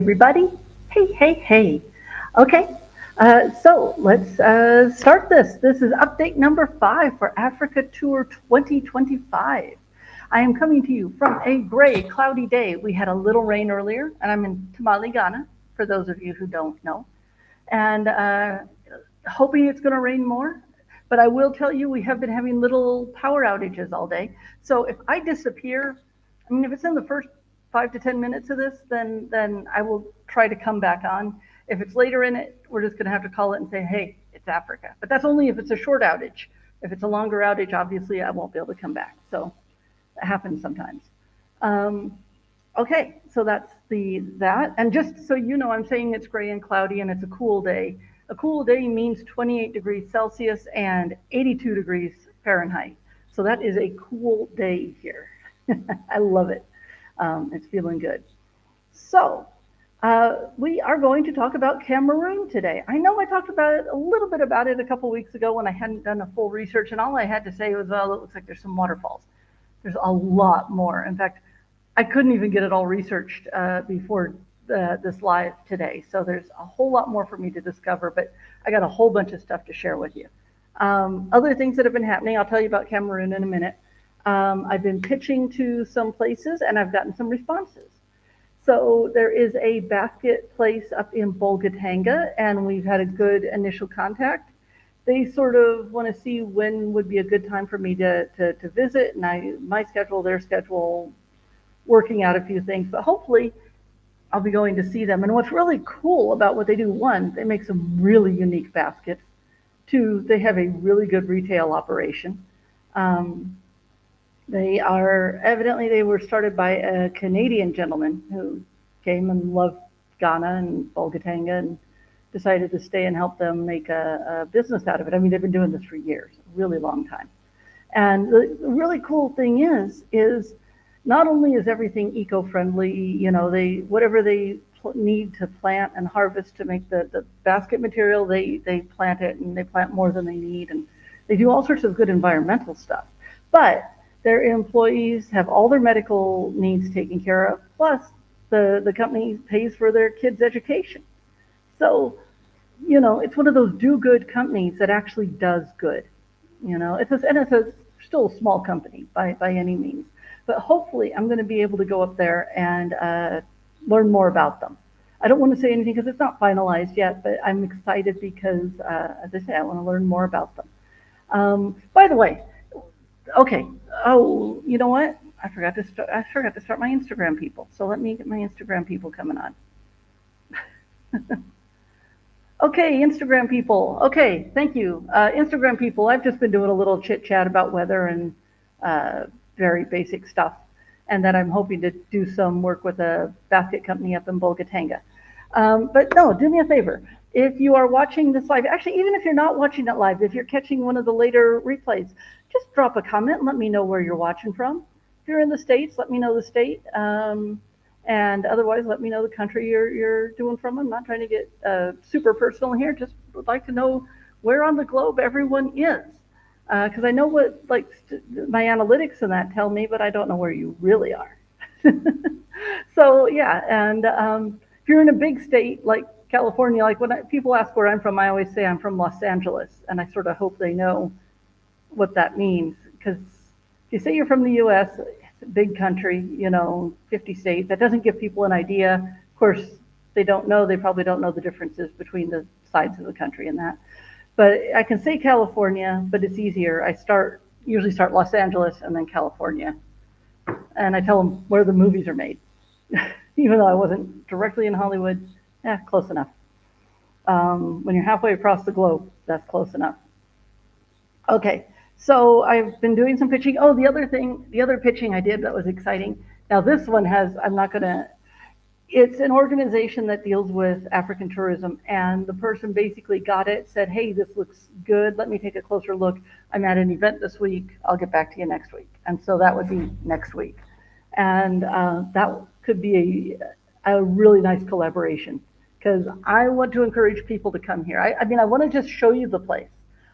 everybody. Hey. Okay, so let's start this. This is update number 5 for Africa Tour 2025. I am coming to you from a gray, cloudy day. We had a little rain earlier, and I'm in Tamale, Ghana, for those of you who don't know. And hoping it's going to rain more. But I will tell you, we have been having little power outages all day. So if I disappear, I mean, if it's in the first 5 to 10 minutes of this, then I will try to come back on. If it's later in it, we're just going to have to call it and say, hey, it's Africa. But that's only if it's a short outage. If it's a longer outage, obviously I won't be able to come back. So it happens sometimes. Um, okay, so that's that. And just so you know, I'm saying it's gray and cloudy and it's a cool day. A cool day means 28 degrees Celsius and 82 degrees Fahrenheit. So that is a cool day here. I love it. It's feeling good. So, we are going to talk about Cameroon today. I know I talked about it a little bit about it a couple weeks ago when I hadn't done a full research, and all I had to say was, well, it looks like there's some waterfalls. There's a lot more. In fact, I couldn't even get it all researched before this live today. So there's a whole lot more for me to discover, but I got a whole bunch of stuff to share with you. Other things that have been happening, I'll tell you about Cameroon in a minute. I've been pitching to some places and I've gotten some responses. So there is a basket place up in Bolgatanga, and we've had a good initial contact. They sort of want to see when would be a good time for me to visit, and my schedule, their schedule, working out a few things. But hopefully, I'll be going to see them. And what's really cool about what they do, one, they make some really unique baskets. Two, they have a really good retail operation. Um, they were started by a Canadian gentleman who came and loved Ghana and Bolgatanga and decided to stay and help them make a business out of it. I mean, they've been doing this for years, a really long time. And the really cool thing is not only is everything eco-friendly, you know, whatever they need to plant and harvest to make the basket material, they plant it, and they plant more than they need, and they do all sorts of good environmental stuff. But their employees have all their medical needs taken care of, plus the company pays for their kids' education. So, you know, it's one of those do good companies that actually does good. You know, it's still a small company by any means. But hopefully, I'm going to be able to go up there and learn more about them. I don't want to say anything because it's not finalized yet, but I'm excited because, as I say, I want to learn more about them. By the way, okay. Oh, you know what? I forgot to start my Instagram people. So let me get my Instagram people coming on. Okay, Instagram people. Okay, thank you. Instagram people, I've just been doing a little chit chat about weather and uh, very basic stuff, and that I'm hoping to do some work with a basket company up in Bolgatanga. But no, do me a favor. If you are watching this live, actually, even if you're not watching it live, if you're catching one of the later replays, just drop a comment and let me know where you're watching from. If you're in the States, let me know the state. And otherwise, let me know the country you're doing from. I'm not trying to get super personal here. Just would like to know where on the globe everyone is, because I know what my analytics and that tell me, but I don't know where you really are. So yeah, and if you're in a big state like California, like when people ask where I'm from, I always say I'm from Los Angeles, and I sort of hope they know what that means, because if you say you're from the U.S., it's a big country, you know, 50 states. That doesn't give people an idea. Of course, they don't know. They probably don't know the differences between the sides of the country and that. But I can say California, but it's easier. Usually start Los Angeles and then California, and I tell them where the movies are made, even though I wasn't directly in Hollywood. Yeah, close enough. When you're halfway across the globe, that's close enough. Okay, so I've been doing some pitching. Oh, the other pitching I did that was exciting. Now this one I'm not gonna, it's an organization that deals with African tourism, and the person basically got it, said, hey, this looks good, let me take a closer look. I'm at an event this week, I'll get back to you next week. And so that would be next week. And that could be a really nice collaboration, because I want to encourage people to come here. I mean, I want to just show you the place.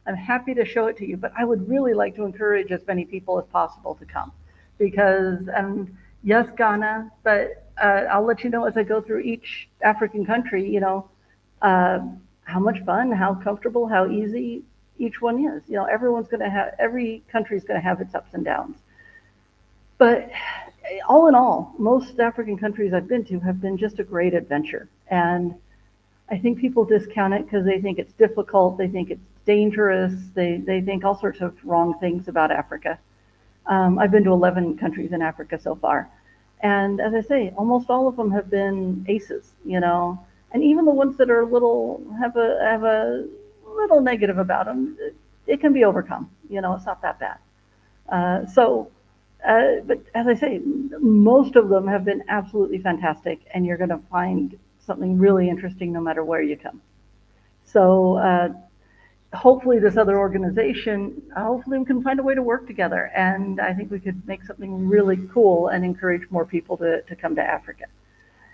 I'm happy to show it to you, but I would really like to encourage as many people as possible to come, because yes, Ghana, but I'll let you know as I go through each African country, uh, how much fun, how comfortable, how easy each one is. Every country is going to have its ups and downs. But all in all, most African countries I've been to have been just a great adventure. And I think people discount it because they think it's difficult, they think it's dangerous, they think all sorts of wrong things about Africa. I've been to 11 countries in Africa so far. And as I say, almost all of them have been aces, and even the ones that are have a little negative about them, it can be overcome. It's not that bad. But as I say, most of them have been absolutely fantastic, and you're going to find something really interesting no matter where you come. So hopefully this other organization, hopefully we can find a way to work together, and I think we could make something really cool and encourage more people to come to Africa.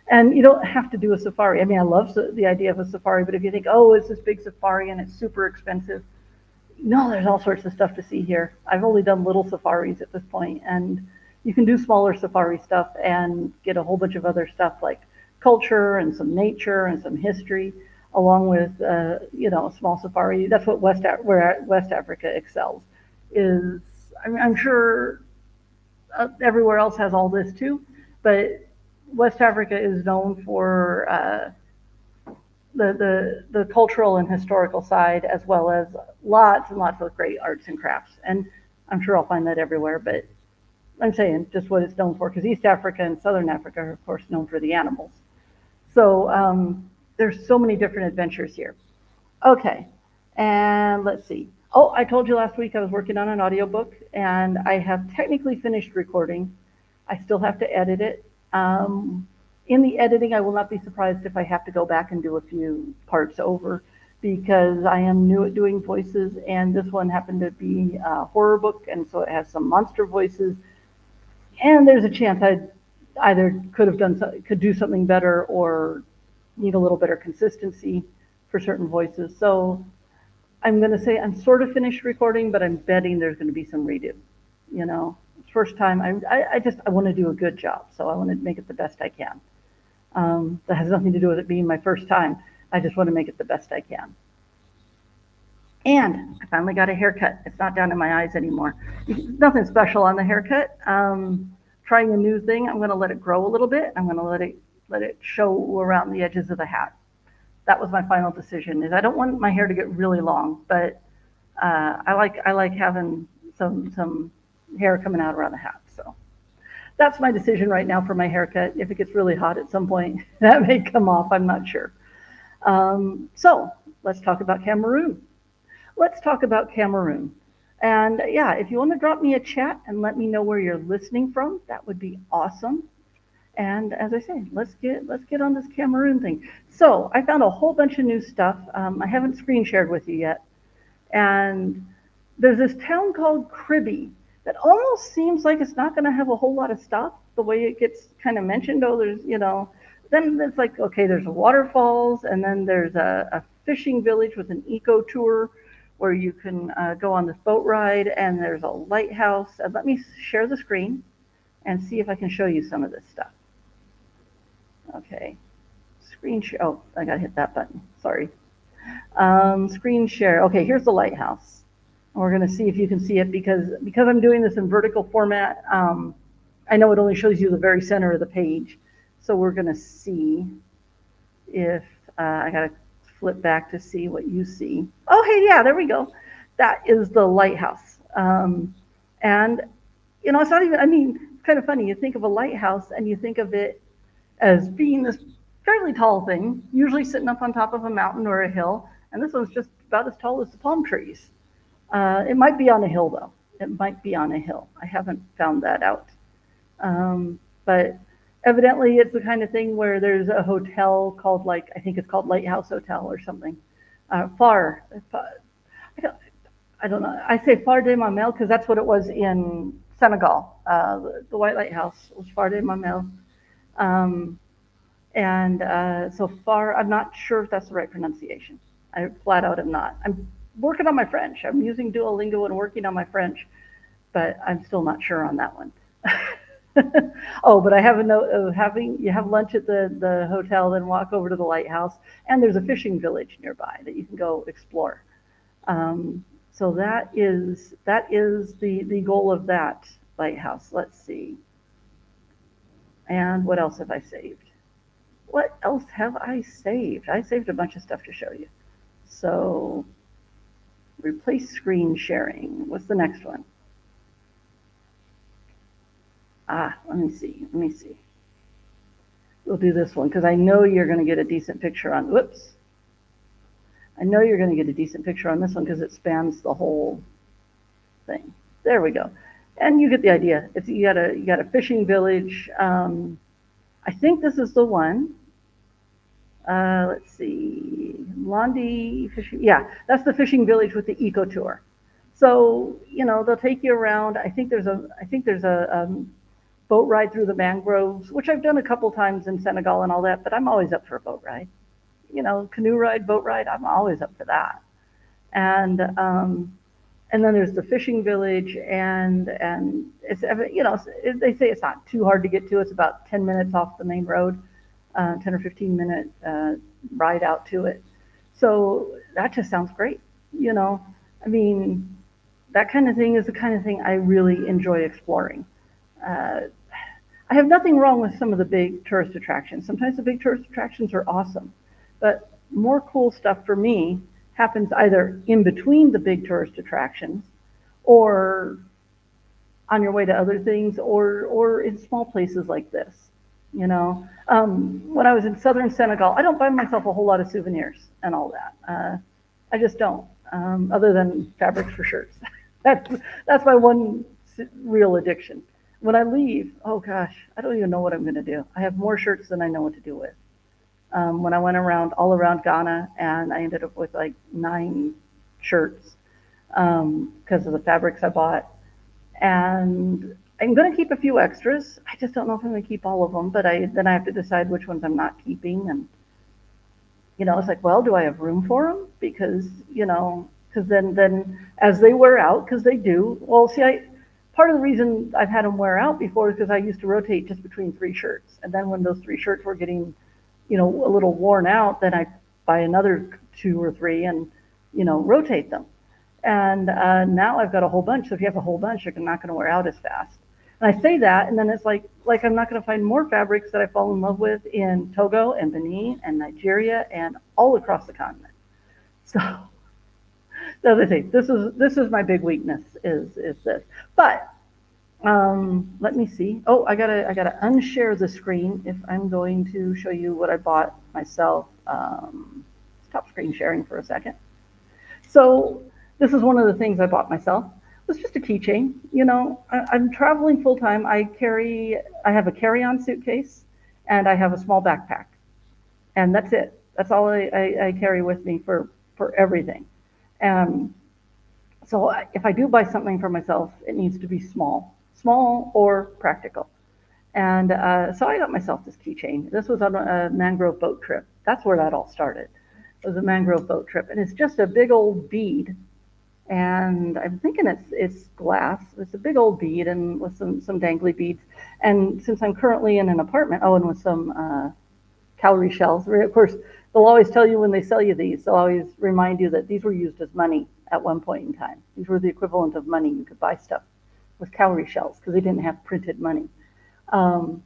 And you don't have to do a safari. I mean, I love the idea of a safari, but if you think, oh, it's this big safari and it's super expensive, no, there's all sorts of stuff to see here. I've only done little safaris at this point, and you can do smaller safari stuff and get a whole bunch of other stuff like culture and some nature and some history, along with a small safari. That's what where West Africa excels. Is I'm sure everywhere else has all this too, but West Africa is known for the cultural and historical side, as well as lots and lots of great arts and crafts. And I'm sure I'll find that everywhere, but I'm saying just what it's known for, because East Africa and Southern Africa are, of course, known for the animals. So there's so many different adventures here. Okay, and let's see. Oh, I told you last week I was working on an audiobook, and I have technically finished recording. I still have to edit it. In the editing, I will not be surprised if I have to go back and do a few parts over, because I am new at doing voices, and this one happened to be a horror book, and so it has some monster voices, and there's a chance I either could do something better or need a little better consistency for certain voices. So I'm going to say I'm sort of finished recording, but I'm betting there's going to be some redo. First time, I want to do a good job, so I want to make it the best I can. That has nothing to do with it being my first time. I just want to make it the best I can. And I finally got a haircut. It's not down in my eyes anymore. Nothing special on the haircut. Trying a new thing. I'm going to let it grow a little bit. I'm going to let it show around the edges of the hat. That was my final decision. Is I don't want my hair to get really long, but I like having some hair coming out around the hat. So that's my decision right now for my haircut. If it gets really hot at some point, that may come off. I'm not sure. So let's talk about Cameroon. Let's talk about Cameroon. And yeah, if you want to drop me a chat and let me know where you're listening from, that would be awesome. And as I say, let's get on this Cameroon thing. So I found a whole bunch of new stuff. I haven't screen shared with you yet. And there's this town called Kribi that almost seems like it's not going to have a whole lot of stuff the way it gets kind of mentioned. Oh, then it's like, okay, there's waterfalls, and then there's a fishing village with an eco tour where you can go on this boat ride, and there's a lighthouse. And let me share the screen and see if I can show you some of this stuff. Okay, screen share. Oh, I gotta hit that button. Sorry. Screen share. Okay, here's the lighthouse. We're going to see if you can see it, because I'm doing this in vertical format. I know it only shows you the very center of the page. So we're going to see if I got to flip back to see what you see. Oh, hey, yeah, there we go. That is the lighthouse. And, it's not even, it's kind of funny. You think of a lighthouse and you think of it as being this fairly tall thing, usually sitting up on top of a mountain or a hill. And this one's just about as tall as the palm trees. It might be on a hill, though. It might be on a hill. I haven't found that out. But evidently, it's the kind of thing where there's a hotel called, I think it's called Lighthouse Hotel or something. I don't know. I say Phare de Mamel because that's what it was in Senegal. The White Lighthouse was Phare de Mamel. So far, I'm not sure if that's the right pronunciation. I flat out am not. I'm working on my French. I'm using Duolingo and working on my French, but I'm still not sure on that one. Oh, but I have a note of having you have lunch at the hotel, then walk over to the lighthouse, and there's a fishing village nearby that you can go explore. So that is the goal of that lighthouse. Let's see. And what else have I saved? What else have I saved? I saved a bunch of stuff to show you. So replace screen sharing. What's the next one? Let me see. Let me see. We'll do this one because I know you're going to get a decent picture on. Whoops. I know you're going to get a decent picture on this one because it spans the whole thing. There we go. And you get the idea. It's you got a fishing village. I think this is the one. Let's see, Londi Fishing. Yeah, that's the fishing village with the eco tour. So they'll take you around. I think there's a boat ride through the mangroves, which I've done a couple times in Senegal and all that. But I'm always up for a boat ride. Canoe ride, boat ride. I'm always up for that. And then there's the fishing village, and they say it's not too hard to get to. It's about 10 minutes off the main road, 10 or 15 minute ride out to it. So that just sounds great. I mean, that kind of thing is the kind of thing I really enjoy exploring. Uh, I have nothing wrong with some of the big tourist attractions. Sometimes the big tourist attractions are awesome, but more cool stuff for me happens either in between the big tourist attractions or on your way to other things or in small places like this. When I was in southern Senegal, I don't buy myself a whole lot of souvenirs and all that. I just don't, other than fabrics for shirts. That's my one real addiction. When I leave, oh gosh, I don't even know what I'm going to do. I have more shirts than I know what to do with. When I went around all around Ghana, and I ended up with like 9 shirts because of the fabrics I bought. And I'm going to keep a few extras. I just don't know if I'm going to keep all of them, but then I have to decide which ones I'm not keeping. And it's like, well, do I have room for them? Because then as they wear out, because they do. Well, see, part of the reason I've had them wear out before is because I used to rotate just between 3 shirts, and then when those 3 shirts were getting a little worn out, then I buy another 2 or 3 and rotate them. And now I've got a whole bunch. So if you have a whole bunch, you're not going to wear out as fast. And I say that, and then it's like I'm not going to find more fabrics that I fall in love with in Togo and Benin and Nigeria and all across the continent. So the other thing, this is my big weakness is this. But let me see. Oh, I gotta unshare the screen if I'm going to show you what I bought myself. Stop screen sharing for a second. So this is one of the things I bought myself. It was just a keychain. I'm traveling full time. I have a carry-on suitcase and I have a small backpack, and that's it. That's all I carry with me for everything. Um, so if I do buy something for myself, it needs to be small or practical. And so I got myself this keychain. This was on a mangrove boat trip. That's where that all started. It was a mangrove boat trip, and it's just a big old bead. And I'm thinking it's glass. It's a big old bead and with some dangly beads. And since I'm currently in an apartment, oh, and with some calorie shells. Of course, they'll always tell you when they sell you these. They'll always remind you that these were used as money at one point in time. These were the equivalent of money. You could buy stuff with calorie shells because they didn't have printed money. Um,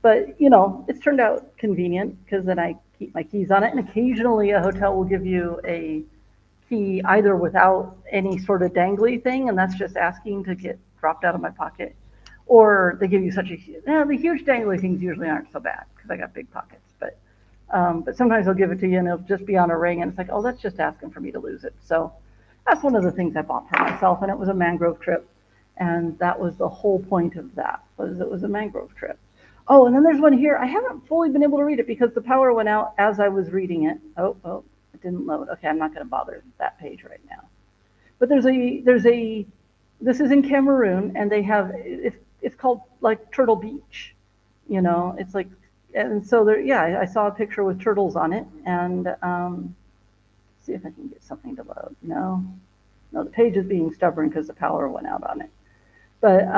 but it's turned out convenient because then I keep my keys on it, and occasionally a hotel will give you a key either without any sort of dangly thing, and that's just asking to get dropped out of my pocket, or they give you such a the huge dangly things usually aren't so bad because I got big pockets, but sometimes they'll give it to you and it'll just be on a ring, and it's like, oh, that's just asking for me to lose it. So that's one of the things I bought for myself, and it was a mangrove trip. And that was the whole point of that, was it was a mangrove trip. Oh, and then there's one here. I haven't fully been able to read it because the power went out as I was reading it. Oh, it didn't load. Okay, I'm not going to bother that page right now. But this is in Cameroon, and they have, it's called like Turtle Beach. It's like, and so there, yeah, I saw a picture with turtles on it, and see if I can get something to load. No, the page is being stubborn because the power went out on it. But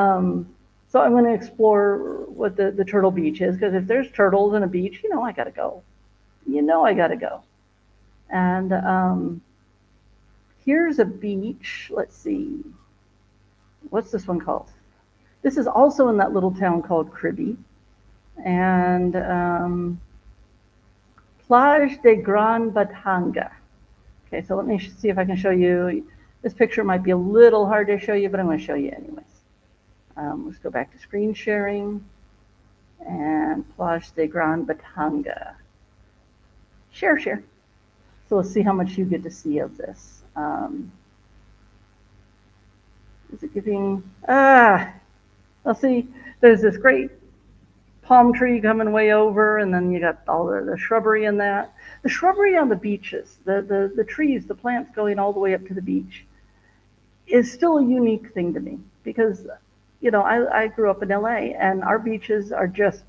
So I'm going to explore what the turtle beach is, because if there's turtles in a beach, I got to go. I got to go. And here's a beach. Let's see. What's this one called? This is also in that little town called Kribi. And Plage de Gran Batanga. Okay, so let me see if I can show you. This picture might be a little hard to show you, but I'm going to show you anyways. Let's go back to screen sharing and Plage de Gran Batanga. Share. So let's see how much you get to see of this. Is it giving? Let's see. There's this great palm tree coming way over, and then you got all the shrubbery in that. The shrubbery on the beaches, the trees, the plants going all the way up to the beach, is still a unique thing to me because, I grew up in LA, and our beaches are just,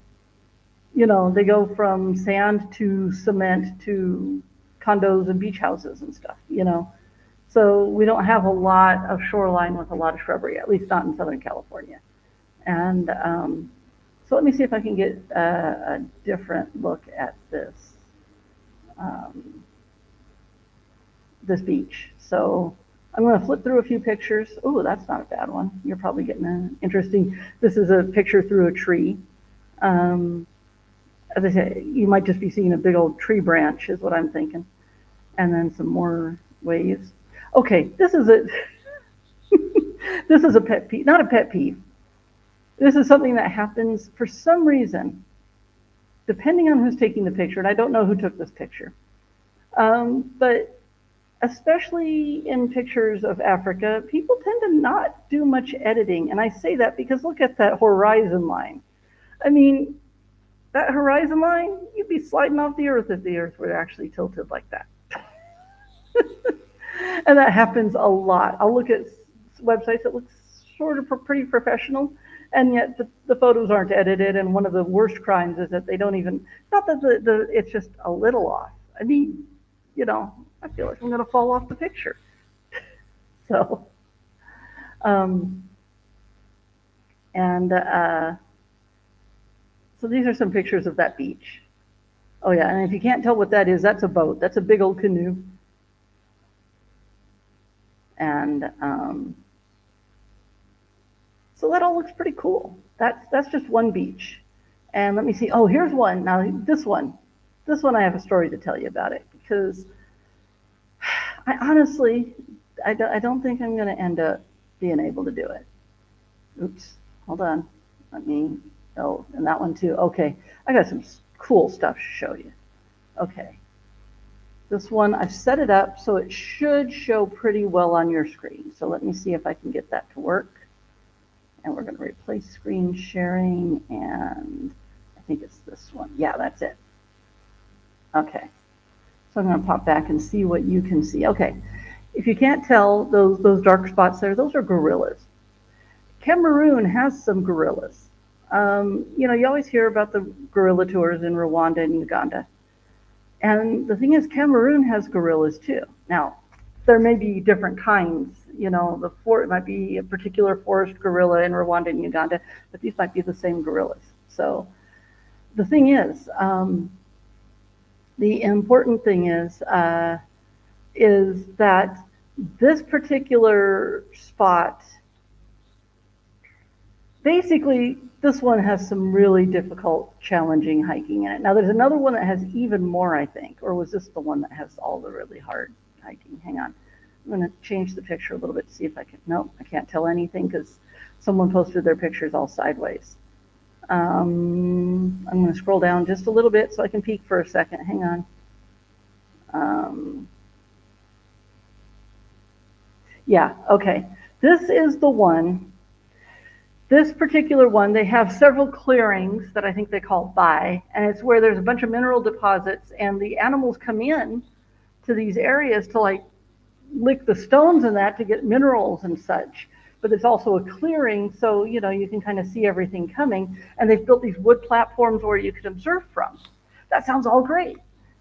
they go from sand to cement to condos and beach houses and stuff, So we don't have a lot of shoreline with a lot of shrubbery, at least not in Southern California. And so let me see if I can get a different look at this beach. So I'm going to flip through a few pictures. Oh, that's not a bad one. You're probably getting an interesting. This is a picture through a tree. As I say, you might just be seeing a big old tree branch, is what I'm thinking. And then some more waves. Okay, this is a this is a pet peeve, not a pet peeve. This is something that happens for some reason, depending on who's taking the picture, and I don't know who took this picture. But especially in pictures of Africa, people tend to not do much editing. And I say that because look at that horizon line. I mean, that horizon line, you'd be sliding off the earth if the earth were actually tilted like that. And that happens a lot. I'll look at websites that look sort of pretty professional, and yet the photos aren't edited. And one of the worst crimes is that they don't even, not that it's just a little off. I mean, I feel like I'm going to fall off the picture. So, so these are some pictures of that beach. Oh yeah, and if you can't tell what that is, that's a boat. That's a big old canoe. And so that all looks pretty cool. That's just one beach. And let me see. Oh, here's one. Now this one I have a story to tell you about it, because I honestly, I don't think I'm going to end up being able to do it. Oops, hold on. Oh, and that one too. Okay, I got some cool stuff to show you. Okay. This one, I've set it up so it should show pretty well on your screen. So let me see if I can get that to work. And we're going to replace screen sharing, and I think it's this one. Yeah, that's it. Okay. So I'm going to pop back and see what you can see. Okay. If you can't tell, those dark spots there, those are gorillas. Cameroon has some gorillas. You always hear about the gorilla tours in Rwanda and Uganda. And the thing is, Cameroon has gorillas too. Now, there may be different kinds. It might be a particular forest gorilla in Rwanda and Uganda, but these might be the same gorillas. So the thing is, the important thing is that this particular spot, basically, this one has some really difficult, challenging hiking in it. Now, there's another one that has even more, I think, or was this the one that has all the really hard hiking? Hang on. I'm going to change the picture a little bit to see if I can. Nope, I can't tell anything because someone posted their pictures all sideways. I'm going to scroll down just a little bit so I can peek for a second. Hang on. Yeah, okay. This is the one. This particular one, they have several clearings that I think they call bai, and it's where there's a bunch of mineral deposits, and the animals come in to these areas to lick the stones and that to get minerals and such. But it's also a clearing, so you can kind of see everything coming, and they've built these wood platforms where you can observe from. That sounds all great.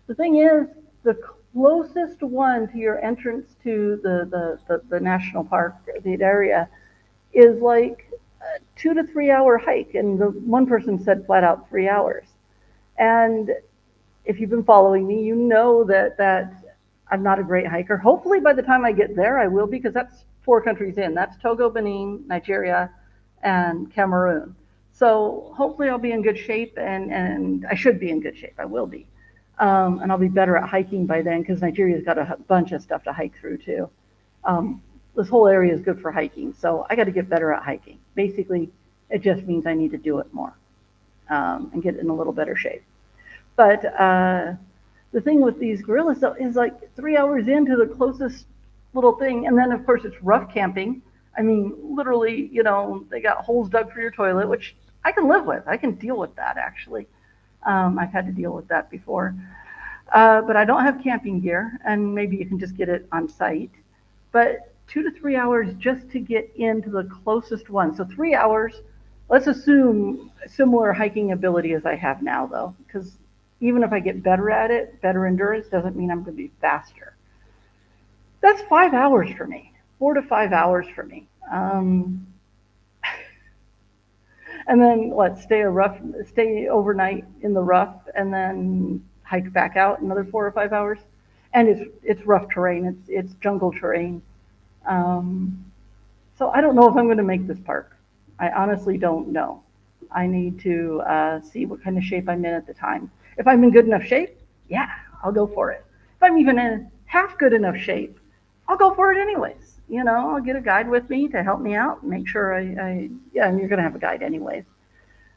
The thing is, the closest one to your entrance to the national park, the area, is like 2 to 3 hour hike, and the one person said flat out 3 hours. And if you've been following me, you know that I'm not a great hiker. Hopefully, by the time I get there, I will, because that's 4 countries in. That's Togo, Benin, Nigeria, and Cameroon. So hopefully, I'll be in good shape, and I should be in good shape. I will be, and I'll be better at hiking by then, because Nigeria's got a bunch of stuff to hike through too. Um, this whole area is good for hiking, so I got to get better at hiking. Basically, it just means I need to do it more, and get in a little better shape. But the thing with these gorillas though is like 3 hours into the closest little thing, and then of course it's rough camping. I mean, literally, they got holes dug for your toilet, which I can live with. I can deal with that actually. I've had to deal with that before. But I don't have camping gear, and maybe you can just get it on site. But 2 to 3 hours just to get into the closest one. So 3 hours. Let's assume similar hiking ability as I have now, though, because even if I get better at it, better endurance doesn't mean I'm going to be faster. That's 5 hours for me, 4 to 5 hours for me. And then what? Stay overnight in the rough, and then hike back out another 4 or 5 hours. And it's rough terrain. It's jungle terrain. Um, so I don't know if I'm going to make this park. I honestly don't know. I need to see what kind of shape I'm in at the time. If I'm in good enough shape, yeah, I'll go for it. If I'm even in half good enough shape, I'll go for it anyways. I'll get a guide with me to help me out, make sure yeah, and you're going to have a guide anyways.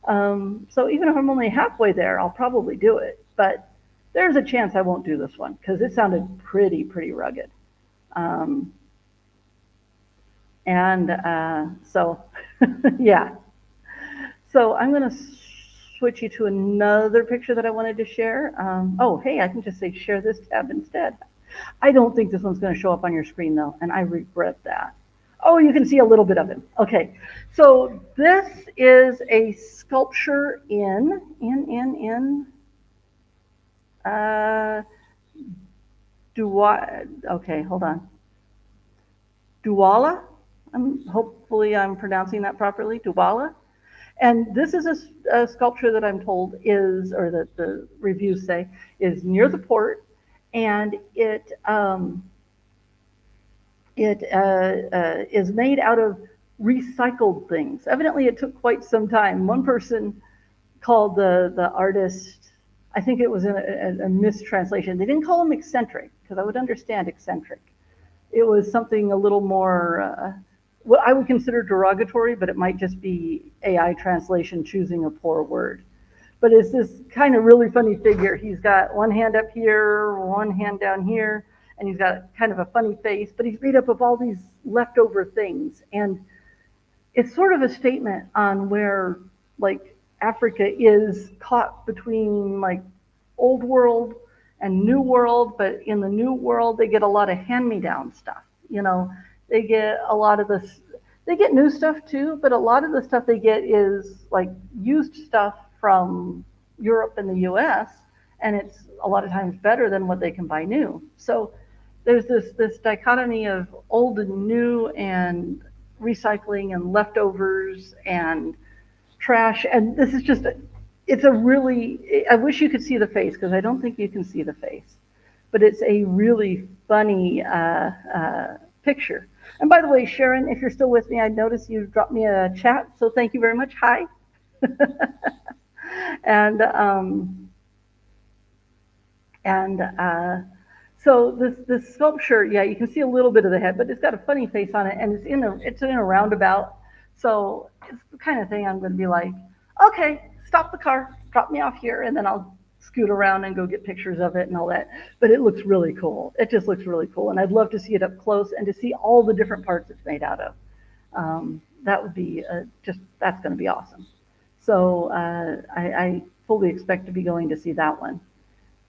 So even if I'm only halfway there, I'll probably do it. But there's a chance I won't do this one because it sounded pretty rugged. Um, and so, yeah. So I'm going to switch you to another picture that I wanted to share. Oh, hey, I can just say share this tab instead. I don't think this one's going to show up on your screen though, and I regret that. Oh, you can see a little bit of him. Okay, so this is a sculpture in uh, okay, hold on. Douala. Hopefully I'm pronouncing that properly. Douala. And this is a sculpture that I'm told is, or that the reviews say, is near the port, and it is made out of recycled things. Evidently, it took quite some time. One person called the artist, I think it was a mistranslation. They didn't call him eccentric, because I would understand eccentric. It was something a little more, what I would consider derogatory, but it might just be AI translation choosing a poor word. But it's this kind of really funny figure. He's got one hand up here, one hand down here, and he's got kind of a funny face, but he's made up of all these leftover things. And it's sort of a statement on where, like, Africa is caught between, like, old world and new world, but in the new world, they get a lot of hand-me-down stuff. They get a lot of this, they get new stuff too, but a lot of the stuff they get is like used stuff from Europe and the US, and it's a lot of times better than what they can buy new. So there's this dichotomy of old and new, and recycling and leftovers and trash. And this is just it's a really, I wish you could see the face, because I don't think you can see the face, but it's a really funny picture. And by the way, Sharon, if you're still with me, I noticed you dropped me a chat, so thank you very much. Hi. and and so this sculpture, yeah, you can see a little bit of the head, but it's got a funny face on it, and it's in a roundabout. So it's the kind of thing I'm going to be like, okay, stop the car, drop me off here, and then I'll scoot around and go get pictures of it and all that. But it looks really cool. It just looks really cool, and I'd love to see it up close and to see all the different parts it's made out of. That would be that's going to be awesome. So I fully expect to be going to see that one.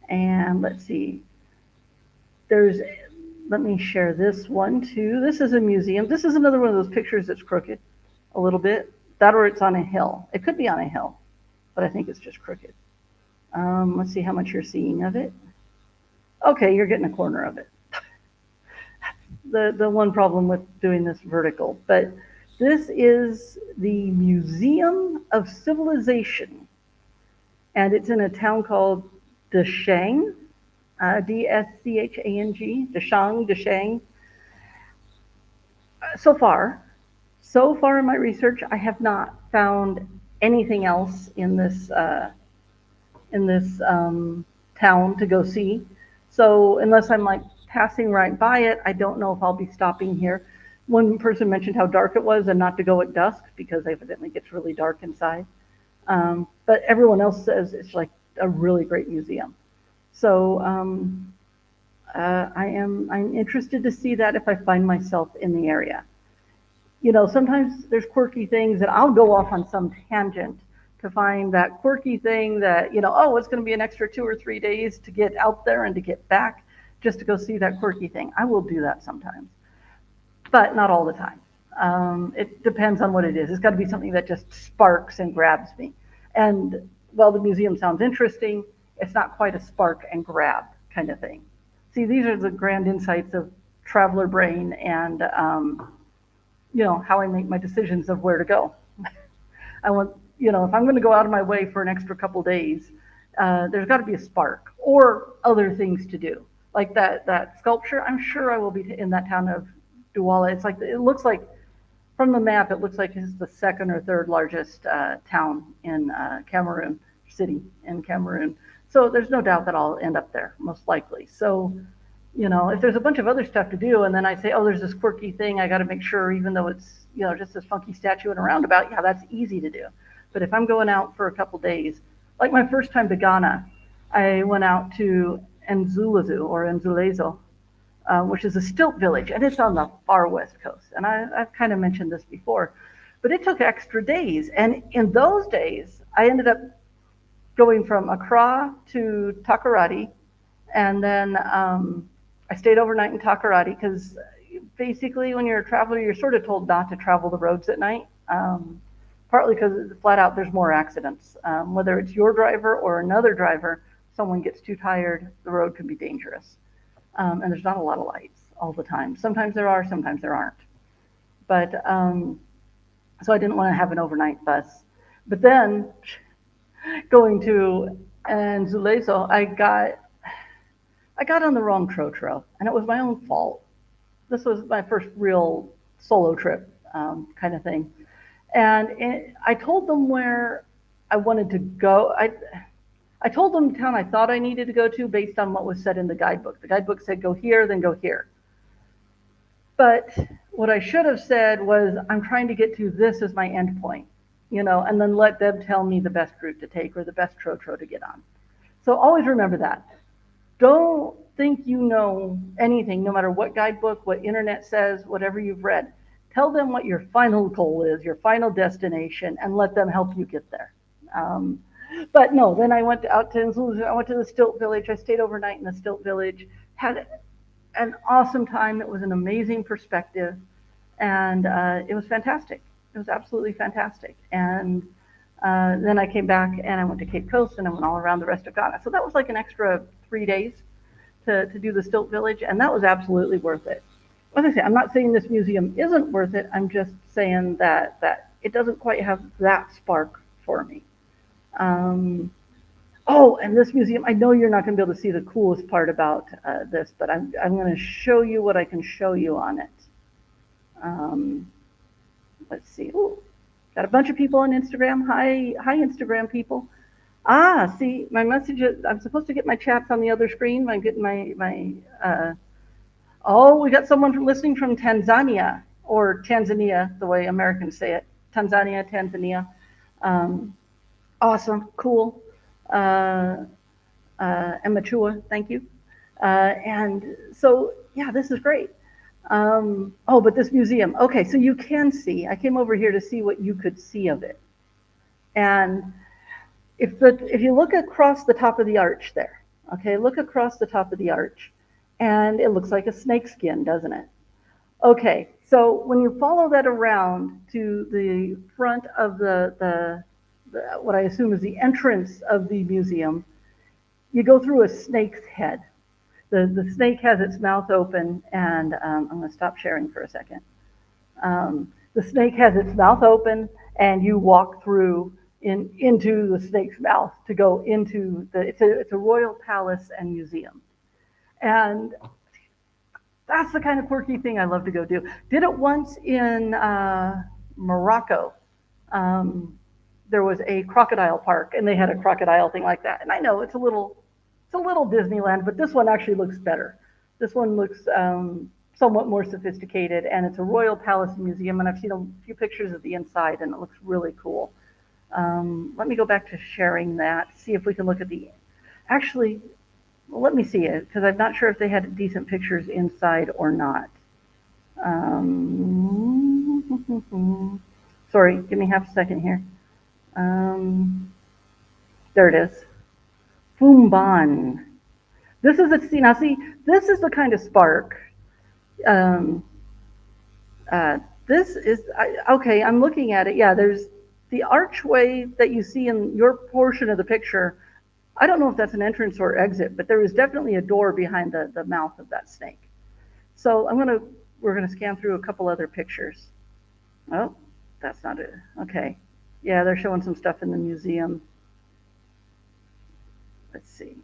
And let's see, let me share this one too. This is a museum. This is another one of those pictures that's crooked a little bit. That, or it's on a hill. It could be on a hill, but I think it's just crooked. Let's see how much you're seeing of it. Okay, you're getting a corner of it. The one problem with doing this vertical, but This is the Museum of Civilization, and it's in a town called Dashang, Dschang, Dashang. So far, so far in my research, I have not found anything else in this town to go see. So unless I'm like passing right by it, I don't know if I'll be stopping here. One person mentioned how dark it was and not to go at dusk because evidently it gets really dark inside. But everyone else says it's like a really great museum. So I'm interested to see that if I find myself in the area. Sometimes there's quirky things and I'll go off on some tangent to find that quirky thing that, oh, it's going to be an extra 2 or 3 days to get out there and to get back just to go see that quirky thing. I will do that sometimes, but not all the time. It depends on what it is. It's got to be something that just sparks and grabs me. And while the museum sounds interesting, it's not quite a spark and grab kind of thing. See, these are the grand insights of traveler brain and how I make my decisions of where to go. I want, if I'm going to go out of my way for an extra couple days, there's got to be a spark or other things to do. Like that sculpture, I'm sure I will be in that town of Douala. It looks like from the map, it looks like it's the second or third largest town in Cameroon, city in Cameroon. So there's no doubt that I'll end up there, most likely. So, if there's a bunch of other stuff to do, and then I say, oh, there's this quirky thing, I got to make sure, even though it's, just this funky statue in a roundabout, yeah, that's easy to do. But if I'm going out for a couple days, like my first time to Ghana, I went out to Nzulezo, which is a stilt village, and it's on the far west coast. And I've kind of mentioned this before, but it took extra days. And in those days, I ended up going from Accra to Takoradi, and then I stayed overnight in Takoradi because basically when you're a traveler, you're sort of told not to travel the roads at night, partly because flat out there's more accidents. Whether it's your driver or another driver, someone gets too tired, the road can be dangerous. And there's not a lot of lights all the time. Sometimes there are, sometimes there aren't. But so I didn't want to have an overnight bus. But then going to Nzulezo, I got on the wrong trotro, and it was my own fault. This was my first real solo trip kind of thing. And I told them where I wanted to go. I told them the town I thought I needed to go to based on what was said in the guidebook. The guidebook said go here, then go here. But what I should have said was I'm trying to get to this as my end point, and then let them tell me the best route to take or the best trotro to get on. So always remember that. Don't think you know anything, no matter what guidebook, what internet says, whatever you've read. Tell them what your final goal is, your final destination, and let them help you get there. But no, then I went out to Nzulezo. I went to the stilt village. I stayed overnight in the stilt village, had an awesome time. It was an amazing perspective, and it was fantastic. It was absolutely fantastic. And then I came back and I went to Cape Coast and I went all around the rest of Ghana. So that was like an extra 3 days to do the stilt village, and that was absolutely worth it. As I say, I'm not saying this museum isn't worth it. I'm just saying that it doesn't quite have that spark for me. Oh, and this museum, I know you're not going to be able to see the coolest part about this, but I'm going to show you what I can show you on it. Let's see. Ooh, got a bunch of people on Instagram. Hi, Instagram people. See, my messages, I'm supposed to get my chats on the other screen. I'm getting we got someone listening from Tanzania, or Tanzania, the way Americans say it. Tanzania. Awesome, cool. Emachua, thank you. And so, yeah, this is great. But this museum. Okay, so you can see. I came over here to see what you could see of it. And if you look across the top of the arch there, okay, look across the top of the arch, and it looks like a snake skin, doesn't it? Okay, so when you follow that around to the front of the what I assume is the entrance of the museum, you go through a snake's head. The snake has its mouth open, and I'm going to stop sharing for a second. The snake has its mouth open, and you walk through into the snake's mouth to go into the. It's a royal palace and museum, and that's the kind of quirky thing I love to go do. Did it once in Morocco. Um, there was a crocodile park, and they had a crocodile thing like that. And I know it's a little Disneyland, but this one actually looks better. This one looks somewhat more sophisticated, and it's a Royal Palace Museum. And I've seen a few pictures of the inside, and it looks really cool. Let me go back to sharing that. See if we can look at the. Actually, well, let me see it because I'm not sure if they had decent pictures inside or not. Sorry, give me half a second here. Um, there it is. Fumban. This is a see now. See, this is the kind of spark. Um, this is okay. I'm looking at it. Yeah, there's the archway that you see in your portion of the picture. I don't know if that's an entrance or exit, but there is definitely a door behind the mouth of that snake. So we're gonna scan through a couple other pictures. Oh, that's not it. Okay. Yeah, they're showing some stuff in the museum. Let's see.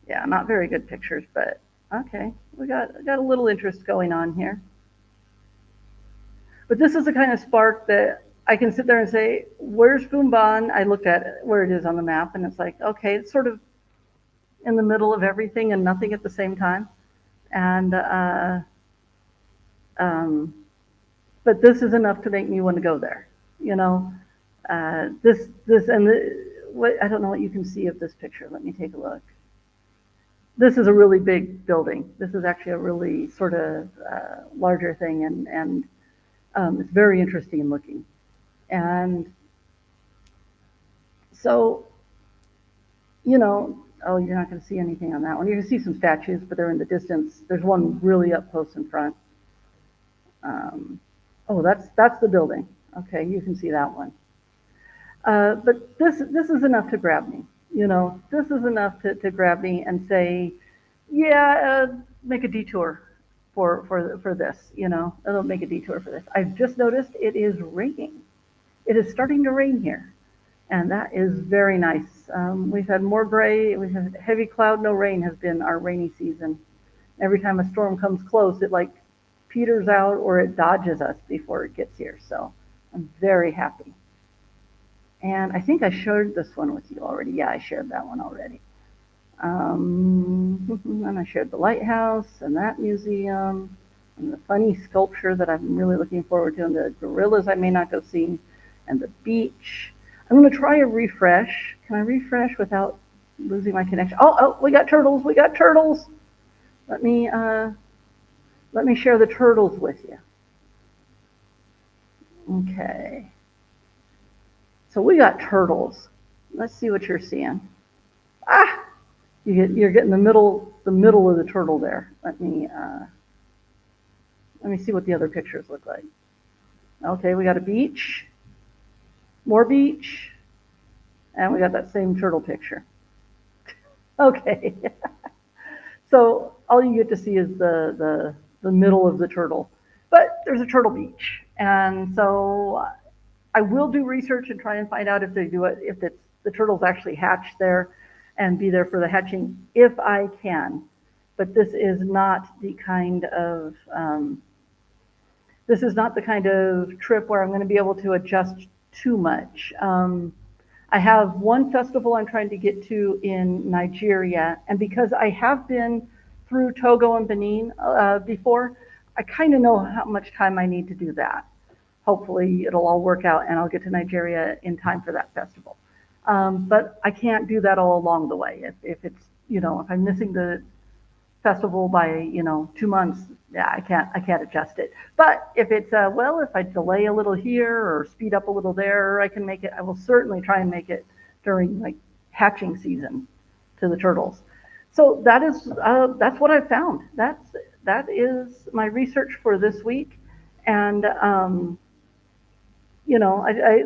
Yeah, not very good pictures, but okay. We got a little interest going on here. But this is the kind of spark that I can sit there and say, "Where's Fumban?" I looked at where it is on the map, and it's like, okay, it's sort of in the middle of everything and nothing at the same time. And um, but this is enough to make me want to go there. You know, this and what I don't know what you can see of this picture. Let me take a look. This is a really big building. This is actually a really sort of larger thing, and it's very interesting looking. And so, you know, oh, you're not going to see anything on that one. You can see some statues, but they're in the distance. There's one really up close in front. Um, oh, that's the building. Okay, you can see that one. But this is enough to grab me. You know, this is enough to grab me and say, yeah, make a detour for this. You know, it'll make a detour for this. I've just noticed it is raining. It is starting to rain here, and that is very nice. We've had more gray. We've had heavy cloud, no rain has been our rainy season. Every time a storm comes close, it like peters out or it dodges us before it gets here. So I'm very happy. And I think I shared this one with you already. Yeah, I shared that one already. And I shared the lighthouse and that museum and the funny sculpture that I'm really looking forward to and the gorillas I may not go see and the beach. I'm going to try a refresh. Can I refresh without losing my connection? Oh, we got turtles. We got turtles. Let me share the turtles with you. Okay. So we got turtles. Let's see what you're seeing. Ah, you're getting the middle of the turtle there. Let me see what the other pictures look like. Okay, we got a beach, more beach, and we got that same turtle picture. Okay, so all you get to see is the middle of the turtle, but there's a turtle beach, and so I will do research and try and find out if they do it, if it's the turtles actually hatch there and be there for the hatching if I can. But this is not the kind of trip where I'm going to be able to adjust too much. I have one festival I'm trying to get to in Nigeria, and because I have been through Togo and Benin before, I kind of know how much time I need to do that. Hopefully it'll all work out and I'll get to Nigeria in time for that festival. But I can't do that all along the way. If it's, if I'm missing the festival by, 2 months, yeah, I can't adjust it. But if it's, if I delay a little here or speed up a little there, I can make it, I will certainly try and make it during like hatching season to the turtles. So that's what I've found. That is my research for this week. And,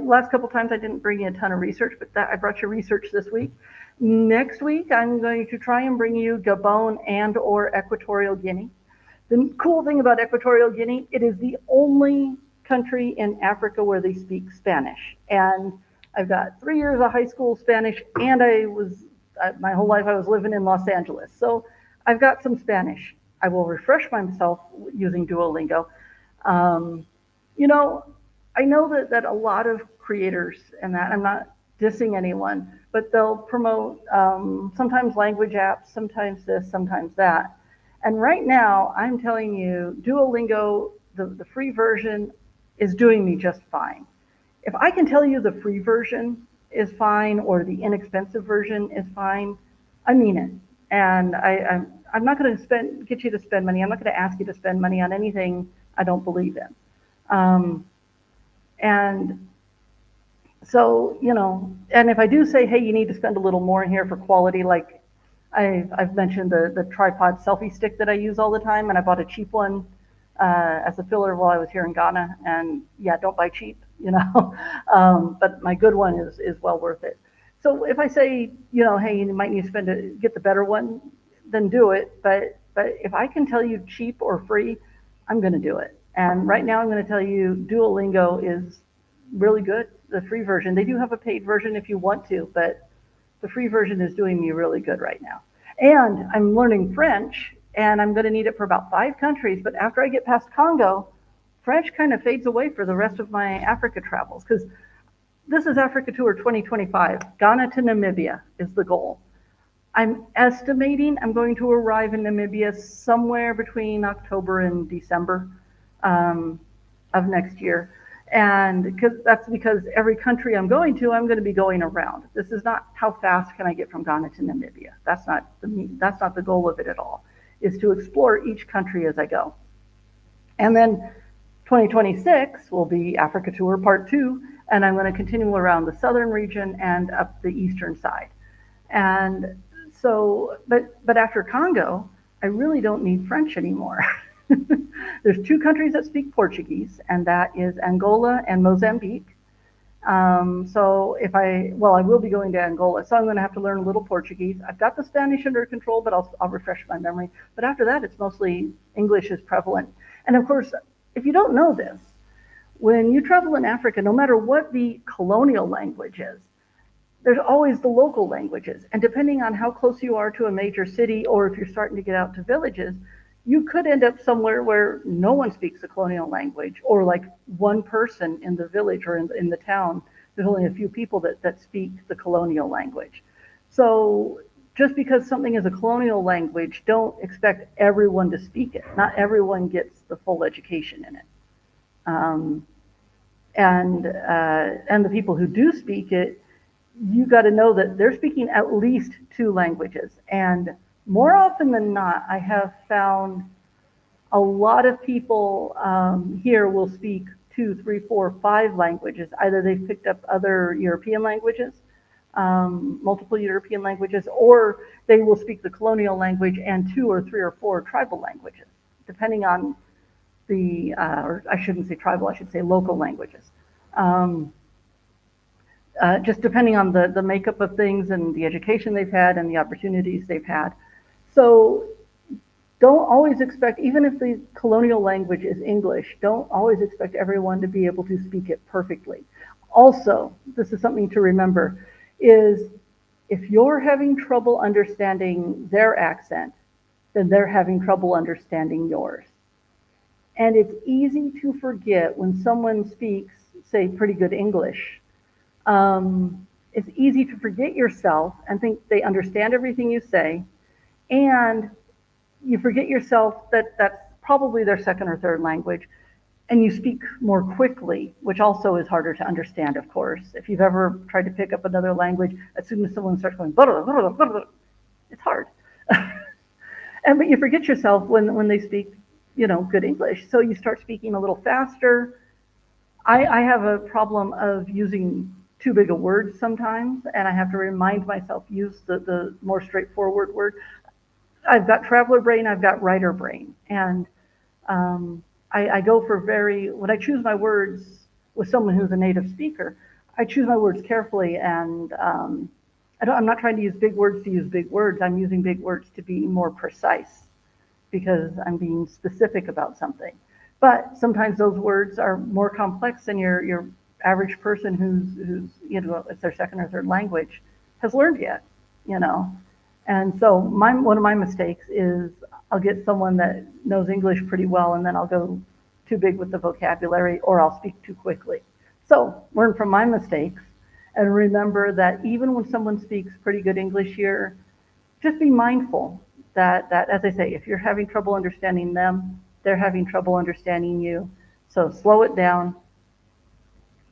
last couple times I didn't bring you a ton of research, but I brought you research this week. Next week, I'm going to try and bring you Gabon and or Equatorial Guinea. The cool thing about Equatorial Guinea, it is the only country in Africa where they speak Spanish. And I've got 3 years of high school Spanish, and my whole life I was living in Los Angeles. So I've got some Spanish. I will refresh myself using Duolingo. Um, you know, I know that a lot of creators, and that I'm not dissing anyone, but they'll promote sometimes language apps, sometimes this, sometimes that. And right now, I'm telling you, Duolingo, the free version, is doing me just fine. If I can tell you the free version is fine or the inexpensive version is fine, I mean it. And I'm not going to get you to spend money. I'm not going to ask you to spend money on anything I don't believe in. Um, and so, and if I do say, hey, you need to spend a little more in here for quality, like I've mentioned the tripod selfie stick that I use all the time, and I bought a cheap one as a filler while I was here in Ghana. And yeah, don't buy cheap, but my good one is well worth it. So if I say, hey, you might need to get the better one, then do it. But if I can tell you cheap or free, I'm going to do it. And right now I'm going to tell you Duolingo is really good, the free version. They do have a paid version if you want to, but the free version is doing me really good right now. And I'm learning French, and I'm going to need it for about 5 countries. But after I get past Congo, French kind of fades away for the rest of my Africa travels, because this is Africa Tour 2025. Ghana to Namibia is the goal. I'm estimating I'm going to arrive in Namibia somewhere between October and December of next year. And that's because every country I'm going to, I'm going to be going around. This is not how fast can I get from Ghana to Namibia. That's not the goal of it at all, is to explore each country as I go. And then 2026 will be Africa Tour Part 2, and I'm going to continue around the southern region and up the eastern side. And so, but after Congo, I really don't need French anymore. There's 2 countries that speak Portuguese, and that is Angola and Mozambique. So I will be going to Angola, so I'm going to have to learn a little Portuguese. I've got the Spanish under control, but I'll refresh my memory. But after that, it's mostly English is prevalent. And of course, if you don't know this, when you travel in Africa, no matter what the colonial language is, there's always the local languages. And depending on how close you are to a major city, or if you're starting to get out to villages, you could end up somewhere where no one speaks the colonial language, or like one person in the village or in the town, there's only a few people that speak the colonial language. So just because something is a colonial language, don't expect everyone to speak it. Not everyone gets the full education in it. And the people who do speak it, you got to know that they're speaking at least 2 languages. And more often than not, I have found a lot of people here will speak 2, 3, 4, 5 languages. Either they've picked up other European languages, multiple European languages, or they will speak the colonial language and 2 or 3 or 4 tribal languages, depending on or I shouldn't say tribal, I should say local languages. Just depending on the makeup of things and the education they've had and the opportunities they've had. So don't always expect, even if the colonial language is English, don't always expect everyone to be able to speak it perfectly. Also, this is something to remember, is if you're having trouble understanding their accent, then they're having trouble understanding yours. And it's easy to forget when someone speaks, say, pretty good English. It's easy to forget yourself and think they understand everything you say, and you forget yourself that that's probably their second or third language, and you speak more quickly, which also is harder to understand, of course. If you've ever tried to pick up another language, as soon as someone starts going, blah, blah, blah, blah, blah, it's hard. But you forget yourself when they speak, good English. So you start speaking a little faster. I have a problem of using too big a word sometimes, and I have to remind myself, use the more straightforward word. I've got traveler brain, I've got writer brain. And I go for when I choose my words with someone who's a native speaker, I choose my words carefully, and I'm not trying to use big words to use big words. I'm using big words to be more precise, because I'm being specific about something. But sometimes those words are more complex than your average person who's it's their second or third language has learned yet, you know. And so one of my mistakes is I'll get someone that knows English pretty well, and then I'll go too big with the vocabulary, or I'll speak too quickly. So learn from my mistakes, and remember that even when someone speaks pretty good English here, just be mindful that, as I say, if you're having trouble understanding them, they're having trouble understanding you. So slow it down.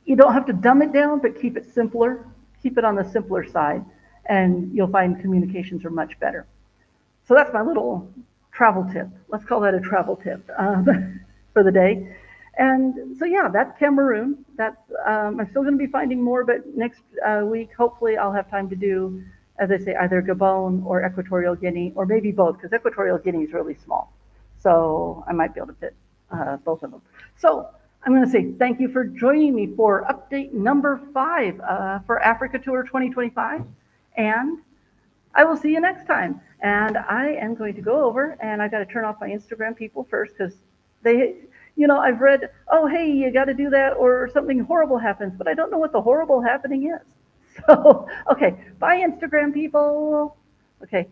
You don't have to dumb it down, but keep it simpler. Keep it on the simpler side, and you'll find communications are much better. So that's my little travel tip. Let's call that a travel tip for the day. And so yeah, that's Cameroon. That's I'm still going to be finding more, but next week hopefully I'll have time to do, as I say, either Gabon or Equatorial Guinea, or maybe both, because Equatorial Guinea is really small. So I might be able to fit both of them. So I'm going to say thank you for joining me for update number 5 for Africa Tour 2025, and I will see you next time. And I am going to go over, and I got to turn off my Instagram people first, because they, I've read, oh, hey, you got to do that or something horrible happens, but I don't know what the horrible happening is. So, okay, bye, Instagram people. Okay,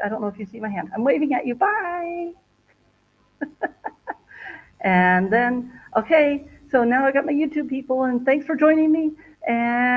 I don't know if you see my hand. I'm waving at you. Bye. And then, okay, so now I got my YouTube people, and thanks for joining me. And